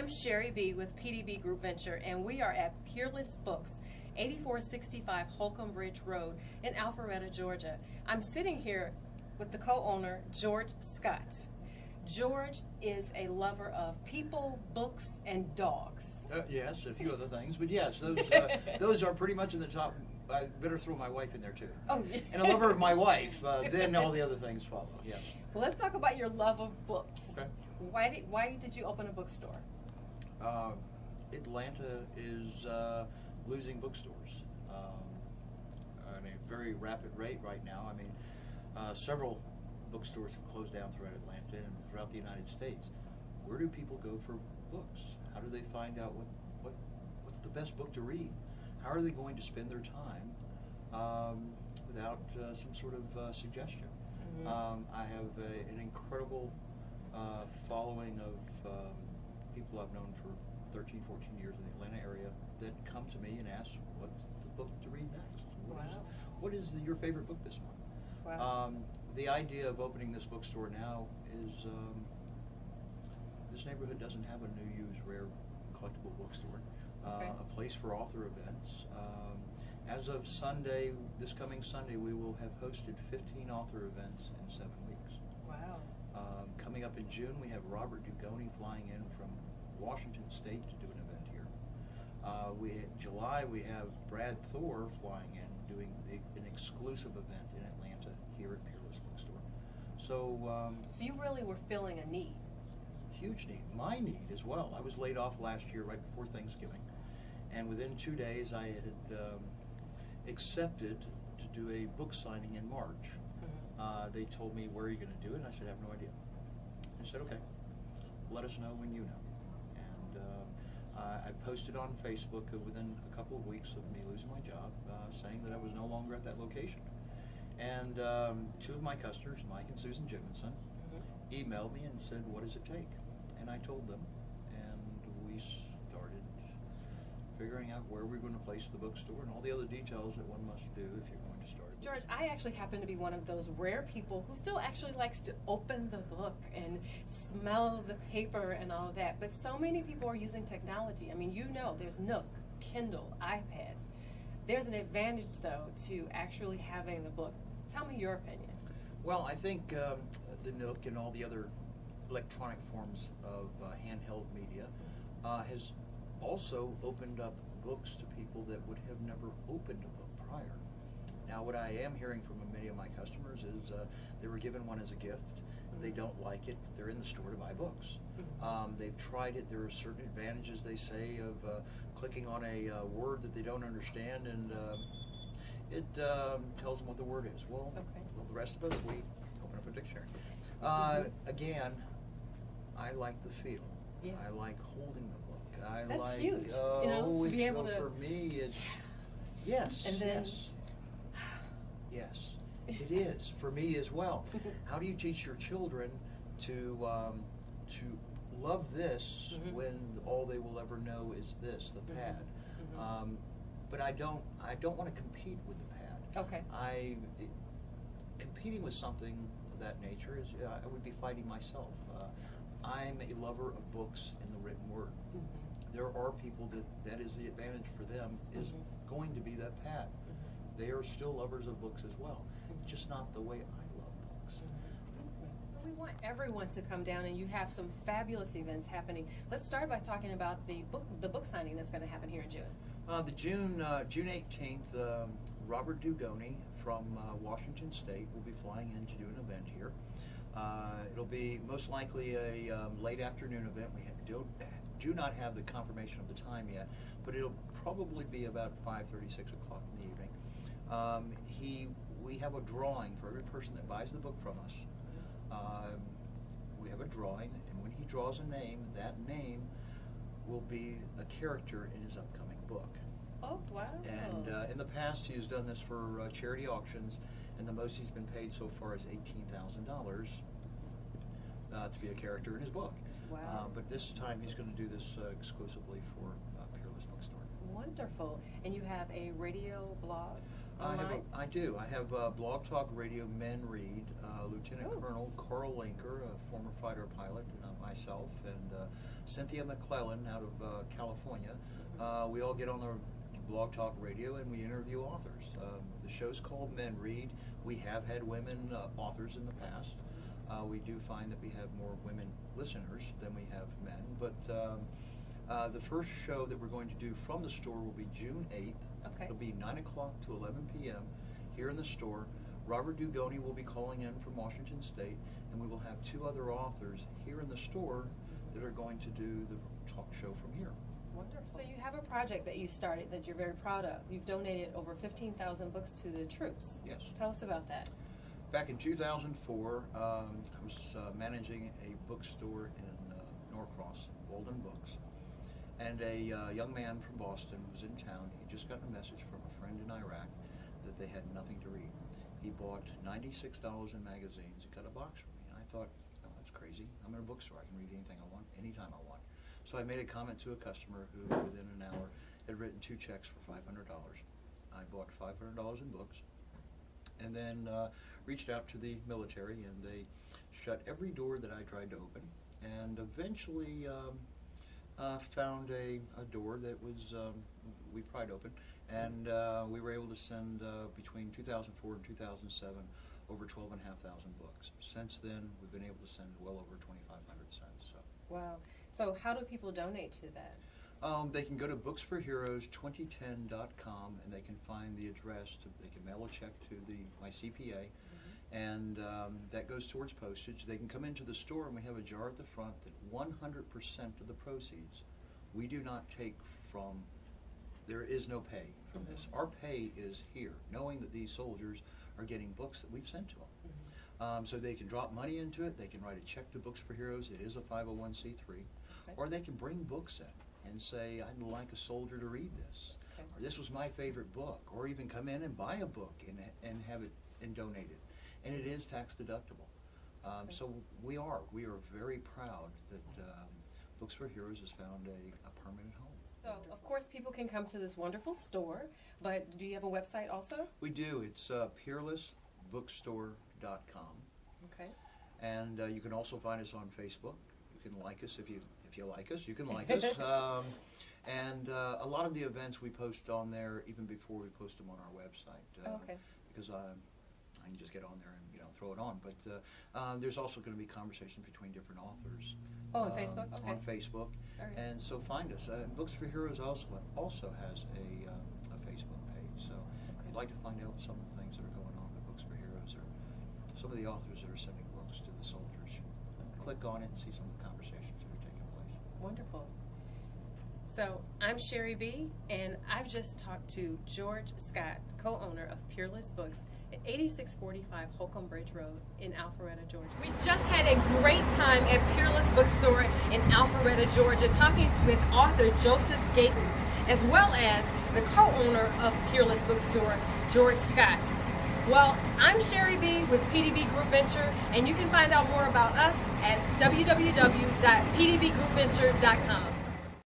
I'm Sheri B with PDB Group Venture, and we are at Peerless Books, 8465 Holcomb Ridge Road in Alpharetta, Georgia. I'm sitting here with the co-owner, George Scott. George is a lover of people, books, and dogs. Yes, a few other things, but yes, those are pretty much in the top. I better throw my wife in there too. Oh, yeah. And a lover of my wife, then all the other things follow. Yes. Well, let's talk about your love of books. Okay. Why did you open a bookstore? Atlanta is losing bookstores at a very rapid rate right now. I mean, several bookstores have closed down throughout Atlanta and throughout the United States. Where do people go for books? How do they find out what's the best book to read? How are they going to spend their time without some sort of suggestion? Mm-hmm. I have an incredible following of people I've known for 13, 14 years in the Atlanta area that come to me and ask, what's the book to read next? What is your favorite book this month? Wow. The idea of opening this bookstore now is this neighborhood doesn't have a new, used, rare, collectible bookstore. Okay. A place for author events. As of Sunday, this coming Sunday, we will have hosted 15 author events in 7 weeks. Wow. Coming up in June, we have Robert Dugoni flying in from Washington State to do an event here. July, we have Brad Thor flying in, doing an exclusive event in Atlanta here at Peerless Book Store. So you really were filling a need. Huge need, my need as well. I was laid off last year right before Thanksgiving, and within 2 days I had accepted to do a book signing in March. Mm-hmm. They told me, where are you going to do it? And I said, I have no idea. I said, okay, let us know when you know. And I posted on Facebook within a couple of weeks of me losing my job, saying that I was no longer at that location. And two of my customers, Mike and Susan Jiminson, emailed me and said, what does it take? And I told them, and we started figuring out where we're going to place the bookstore and all the other details that one must do if you're going to start a bookstore. George, I actually happen to be one of those rare people who still actually likes to open the book and smell the paper and all of that. But so many people are using technology. I mean, you know, there's Nook, Kindle, iPads. There's an advantage, though, to actually having the book. Tell me your opinion. Well, I think the Nook and all the other electronic forms of handheld media has also opened up books to people that would have never opened a book prior. Now, what I am hearing from many of my customers is they were given one as a gift. They don't like it. They're in the store to buy books. They've tried it. There are certain advantages, they say, of clicking on a word that they don't understand, and it tells them what the word is. Well, the rest of us, we open up a dictionary. Again, I like the feel. Yeah. I like holding the book. That's huge. To be able to. For me, it's yes. And then, yes, it is for me as well. How do you teach your children to love this when all they will ever know is this, the pad? But I don't want to compete with the pad. Okay. Competing with something of that nature is I would be fighting myself. I'm a lover of books and the written word. There are people that is the advantage for them is going to be that pad. They are still lovers of books as well, just not the way I love books. We want everyone to come down, and you have some fabulous events happening. Let's start by talking about the book signing that's going to happen here in June. The June 18th, Robert Dugoni from Washington State will be flying in to do an event here. It'll be most likely a late afternoon event. We do not have the confirmation of the time yet, but it'll probably be about 5:30, 6 o'clock in the evening. We have a drawing for every person that buys the book from us. We have a drawing, and when he draws a name, that name will be a character in his upcoming book. Oh, wow. And in the past, he has done this for charity auctions, and the most he's been paid so far is $18,000 to be a character in his book. Wow. But this time, he's going to do this exclusively for Peerless Book Store. Wonderful. And you have a radio blog online? I do. I have Blog Talk Radio Men Read, Lieutenant Colonel Carl Linker, a former fighter pilot, and myself, and Cynthia McClellan out of California. We all get on the Blog Talk Radio and we interview authors. The show's called Men Read. We have had women authors in the past. We do find that we have more women listeners than we have men, but the first show that we're going to do from the store will be June 8th. Okay. It'll be 9 o'clock to 11 p.m. here in the store. Robert Dugoni will be calling in from Washington State, and we will have 2 other authors here in the store that are going to do the talk show from here. Wonderful. So you have a project that you started that you're very proud of. You've donated over 15,000 books to the troops. Yes. Tell us about that. Back in 2004, I was managing a bookstore in Norcross, Walden Books, and a young man from Boston was in town. He just got a message from a friend in Iraq that they had nothing to read. He bought $96 in magazines. He got a box for me, and I thought, oh, that's crazy. I'm in a bookstore. I can read anything I want, anytime I want. So I made a comment to a customer who, within an hour, had written 2 checks for $500. I bought $500 in books, and then reached out to the military, and they shut every door that I tried to open, and eventually found a door that was we pried open, and we were able to send between 2004 and 2007 over 12,500 books. Since then, we've been able to send well over 2,500 cents. So. Wow. So how do people donate to that? They can go to booksforheroes2010.com, and they can find the address. They can mail a check to my CPA, and that goes towards postage. They can come into the store, and we have a jar at the front that 100% of the proceeds we do not take from. There is no pay from this. Our pay is here, knowing that these soldiers are getting books that we've sent to them. So they can drop money into it. They can write a check to Books for Heroes. It is a 501c3. Okay. Or they can bring books in and say, I'd like a soldier to read this. Okay. Or this was my favorite book. Or even come in and buy a book and have it and donate it. And it is tax deductible. So we are very proud that Books for Heroes has found a permanent home. So, of course, people can come to this wonderful store, but do you have a website also? We do. It's peerlessbookstore.com. Okay. And you can also find us on Facebook. You can like us if you like us. You can like us. And a lot of the events we post on there even before we post them on our website. Okay. Because I can just get on there and throw it on. But there's also going to be conversations between different authors. Oh, on Facebook? Okay. On Facebook. All right. And so find us. Books for Heroes also has a Facebook page. So if you'd like to find out some of the things that are going on with Books for Heroes or some of the authors that are sending books to the soldiers, click on it and see some of the conversations that are taking place. Wonderful. So I'm Sheri B, and I've just talked to George Scott, co-owner of Peerless Books at 8645 Holcomb Bridge Road in Alpharetta, Georgia. We just had a great time at Peerless Book Store in Alpharetta, Georgia, talking with author Joseph Gatens, as well as the co-owner of Peerless Book Store, George Scott. Well, I'm Sheri B with PDB Group Venture, and you can find out more about us at www.pdbgroupventure.com.